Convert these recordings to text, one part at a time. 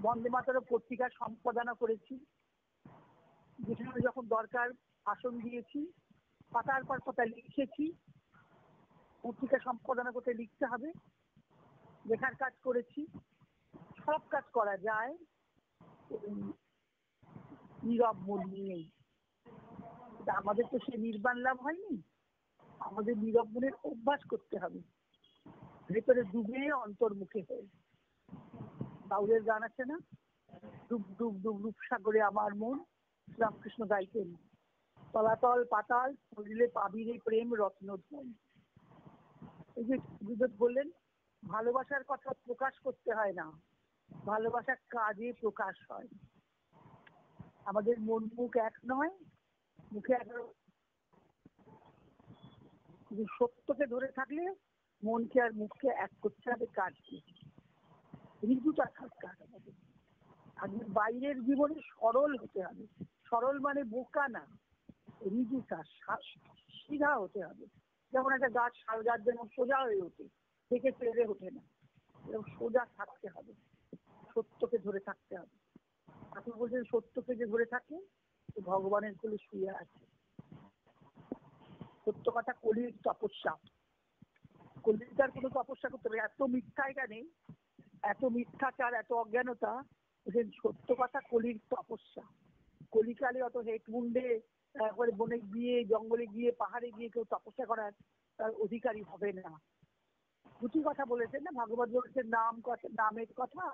বন্দে মাতরম পত্রিকা সম্পাদনা করেছি, যেখানে যখন দরকার ভাষণ দিয়েছি, পাতার পর পাতা লিখেছি। পত্রিকা সম্পাদনা করতে লিখতে হবে, লেখার কাজ করেছি। সব কাজ করা যায় নীরব মন নিয়েই। আমাদের তো সে নির্বাণ লাভ হয়নি, আমাদের নীরব মনের অভ্যাস করতে হবে, ভেতরে ডুবে অন্তর্মুখী হয়ে। বাউলের গান আছে না, ডুব ডুব ডুব রূপসাগরে আমার মন, রামকৃষ্ণ গাইতেন, তলাতল পাতাল পড়িলে পাবি রে প্রেম রত্নধন। এই যে গুরুদেব বললেন, ভালোবাসার কথা প্রকাশ করতে হয় না, ভালোবাসা কাজে প্রকাশ হয়। আমাদের মন মুখ এক নয়, মুখে এক, সত্যকে ধরে থাকলে মনকে আর মুখকে এক করতে হবে কাজকে। ঋজুতা থাকার আমাদের আজকের বাইরের জীবনে সরল হতে হবে। সরল মানে বোকা না, ঋজুতা, সিধা হতে হবে। যেমন একটা গাছ, শাল গাছ যেমন সোজা হয়ে ওঠে, থেকে পেরে ওঠে না, এরকম সোজা থাকতে হবে, সত্যকে ধরে থাকতে হবে। ঠাকুর বলছেন সত্যকে যে ধরে থাকে ভগবানের কোলে শুয়ে আছে। সত্য কথা কলির তপস্যা, কলিতার কোনো তপস্যা করতে হবে। এত মিথ্যা এখানে, এত মিথ্যাচার, এত অজ্ঞানতা, সত্য কথা কলির তপস্যা। কলিকালে অত হেটমুন্ডে একবারে বনে গিয়ে, জঙ্গলে গিয়ে, পাহাড়ে গিয়ে কেউ তপস্যা করার তার অধিকারী হবে না। দুটি কথা বলেছেন না, ভাগবত বলেছেন নাম কথা, নামের কথা,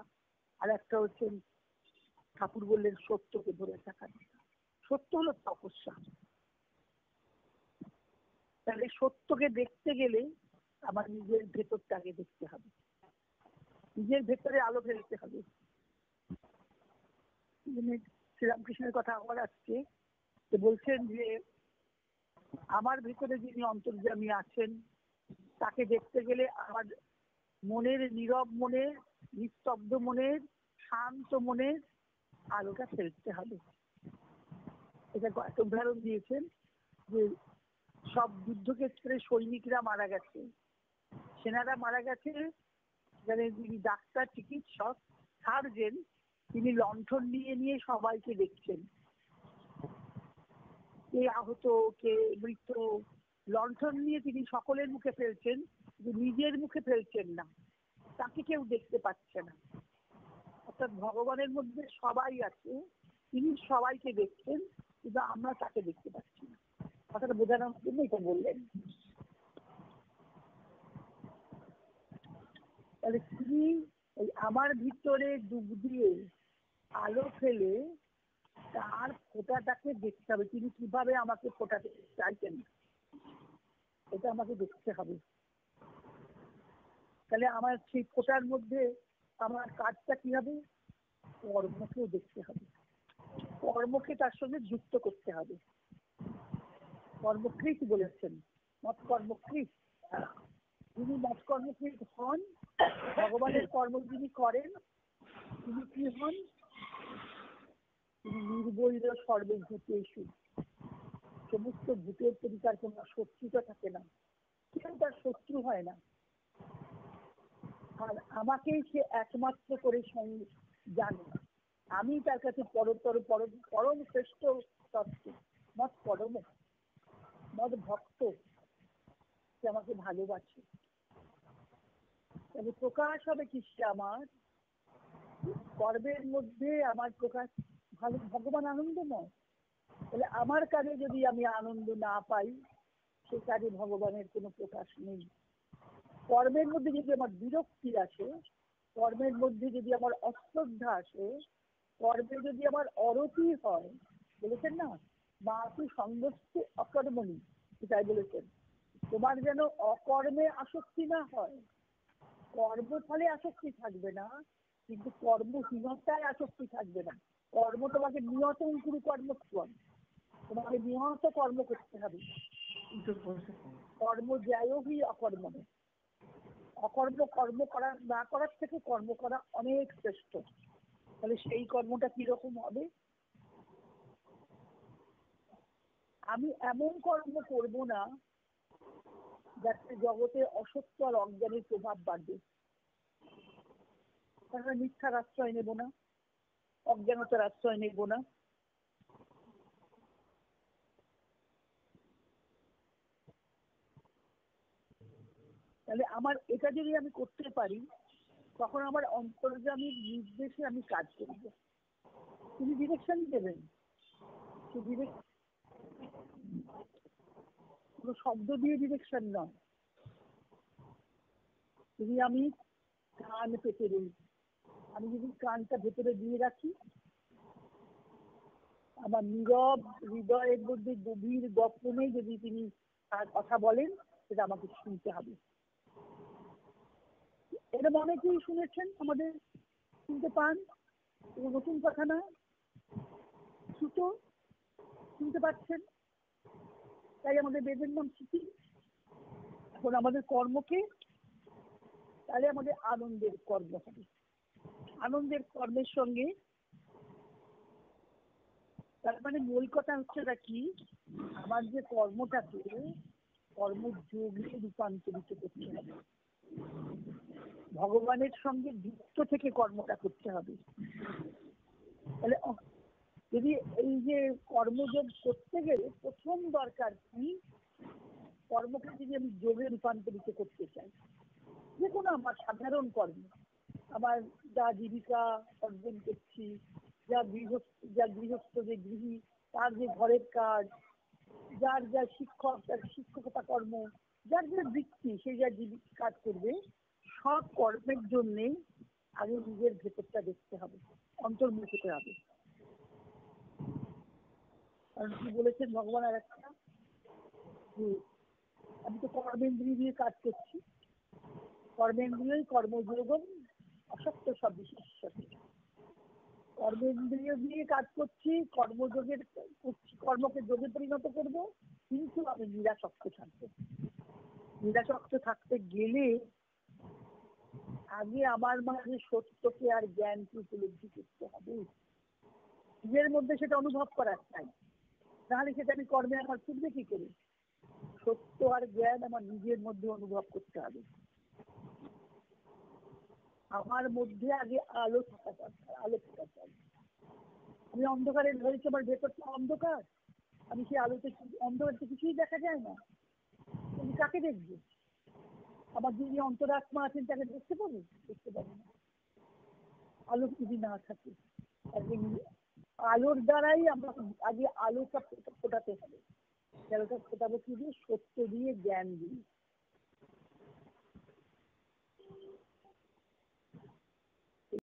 আর একটা হচ্ছেন ঠাকুর বললেন সত্যকে ধরে থাকার। সত্য হলো তপস্যা। তাহলে সত্যকে দেখতে গেলে আমার নিজের ভেতরটাকে দেখতে হবে, নিজের ভেতরে আলো ফেলতে হবে। শ্রীরামকৃষ্ণের কথা আবার আসছে, বলছেন যে আমার ভিতরে যিনি অন্তর্যামী আছেন তাকে দেখতে গেলে আমার মনের, নীরব মনের, নিস্তব্ধ মনের, শান্ত মনের আলোটা ফেলতে হবে। এটা একটা উদাহরণ দিয়েছেন যে সব যুদ্ধক্ষেত্রে সৈনিকরা মারা গেছে, সেনারা মারা গেছে, যিনি ডাক্তার, চিকিৎসক, সার্জেন, তিনি লণ্ঠন নিয়ে নিয়ে সবাইকে দেখছেন, কে আহত, কে মৃত। লণ্ঠন নিয়ে তিনি সকলের মুখে ফেলছেন, নিজের মুখে ফেলছেন না, তাকে কেউ দেখতে পাচ্ছে না। অর্থাৎ ভগবানের মধ্যে সবাই আছে, তিনি সবাইকে দেখছেন, কিন্তু আমরা তাকে দেখতে পাচ্ছি না। কথাটা বোঝানোর জন্য এটা বললেন। তাহলে তিনি আমার ভিতরে ডুব দিয়ে আলো ফেলে তার ফোঁটাটাকে দেখতে হবে, তিনি কিভাবে আমাকে ফোটাতে চাইছেন, এটা আমাকে দেখতে হবে। তাহলে আমার সেই ফোটার মধ্যে আমার কাজটা কি হবে, কর্মকেও দেখতে হবে, কর্মকে তার সঙ্গে যুক্ত করতে হবে। কর্মকৃত বলেছেন, মত কর্মকৃত। যিনি মত কর্মকৃত হন, ভগবানের কর্ম যিনি করেন, তিনি কি হন, তিনি নির্বৈর সর্বভূতেষু। সমস্ত ভূতের প্রতি তার কোনো শত্রুতা থাকে না, কেউ তার শত্রু হয় না। আর আমাকেই সে একমাত্র করে জানে, আমি তার কাছে পরম শ্রেষ্ঠ তত্ত্ব, মত পরম, মত ভক্ত, সে আমাকে ভালোবাসে। তবে প্রকাশ হবে কি আমার কর্মের মধ্যে, আমার প্রকাশ ভালো, ভগবান আনন্দময়। তাহলে আমার কাজে যদি আমি আনন্দ না পাই, সে কাজে ভগবানের কোনো প্রকাশ নেই। কর্মের মধ্যে যদি আমার বিরক্তি আসে, কর্মের মধ্যে যদি আমার অশ্রদ্ধা আসে, কর্মে যদি আমার অরতি হয়, বলেছেন না মা তুই সংগস্তে অকর্মণি, তাই বলেছেন, তোমার যেন অকর্মে আসক্তি না হয়। কর্মফলে আসক্তি থাকবে না, কিন্তু কর্মহীনতায় আসক্তি থাকবে না। কর্ম তোমাকে নিয়ত কুরু কর্ম, তোমাকে নিয়ত কর্ম করতে হবে। কর্ম জ্যায়হি অকর্মণে, অকর্ম কর্ম করা না করার থেকে কর্ম করা অনেক শ্রেষ্ঠ। তাহলে সেই কর্মটা কিরকম হবে, আমি এমন কর্ম করব না যাতে জগতে অসত্য আর অজ্ঞানের প্রভাব বাড়বে। তাহলে মিথ্যার আশ্রয় নেব না, অজ্ঞানতার আশ্রয় নেব না। তাহলে আমার এটা যদি আমি করতে পারি, তখন আমার অন্তর্যামীর নির্দেশে আমি কাজ করব। তিনি ডিরেকশন দেবেন, কোনো শব্দ দিয়ে ডিরেকশন নয়। যদি আমি কান পেতে রই, আমি যদি কানটা ভেতরে দিয়ে রাখি, আমার নীরব হৃদয়ের মধ্যে গভীর গোপনে যদি তিনি তার কথা বলেন, সেটা আমাকে শুনতে হবে। এটা অনেকেই শুনেছেন, আমাদের শুনতে পান, কোনো নতুন কথা না, শ্রুত শুনতে পাচ্ছেন। তাই আমাদের বেদের নাম স্মৃতি। এখন আমাদের কর্মকে, তাহলে আমাদের আনন্দের কর্ম হবে। আনন্দের কর্মের সঙ্গে, তার মানে মূল কথা হচ্ছে কি, আমার যে কর্মটাকে কর্মযোগে রূপান্তরিত করতে হবে, ভগবানের সঙ্গে যুক্ত থেকে কর্মটা করতে হবে। তাহলে যদি এই যে কর্মযোগ করতে গেলে প্রথম দরকার কি, কর্মকে যদি আমি যোগে রূপান্তরিত করতে চাই, যে কোনো আমার সাধারণ কর্ম, আমার যা জীবিকা অর্জন করছি, যা গৃহস্থ যে গৃহী তার যে ঘরের কাজ, যার যা শিক্ষক তার শিক্ষকতা কর্ম, যার যে বৃত্তি সেই যা কাজ করবে, সব কর্মের জন্যে আগে নিজের ভেতরটা দেখতে হবে, অন্তর্মুখ হতে হবে। কারণ কি বলেছেন ভগবান আর একটা, যে আমি তো কর্মেন্দ্রিয় দিয়ে কাজ করছি, কর্মেন্দ্রিয় কর্মযোগম অসত্য সব বিশেষ, কর্মেন্দ্রিয় দিয়ে কাজ করছি, কর্মযোগের করছি, কর্মকে যোগে পরিণত করব, কিন্তু আমি নিরাসক্ত থাকবো। নিরাসক্ত থাকতে গেলে আগে আমার মাঝে সত্যকে আর জ্ঞানকে উপলব্ধি করতে হবে, নিজের মধ্যে সেটা অনুভব করার চাই। তাহলে সেটা আমি কর্মে আমার ফুটবে কি করে? সত্য আর জ্ঞান আমার নিজের মধ্যে অনুভব করতে হবে। আমার মধ্যে আগে আলো থাকা দরকার, আলো থাকা চাই। আমি অন্ধকারে ধরেছি, আমার ভেতরটা অন্ধকার, আমি সেই আলোতে, অন্ধকারতে কিছুই দেখা যায় না, আমি কাকে দেখবো? আমার যিনি অন্তরাত্মা আছেন তাকে দেখতে পাবো? দেখতে পাবো না। আলো যদি না থাকে, আলোর দ্বারাই আমরা আগে আলোটা ফোটাতে হবে। আলোটা ফোটাবো কি দিয়ে? সত্য দিয়ে, জ্ঞান দিয়ে।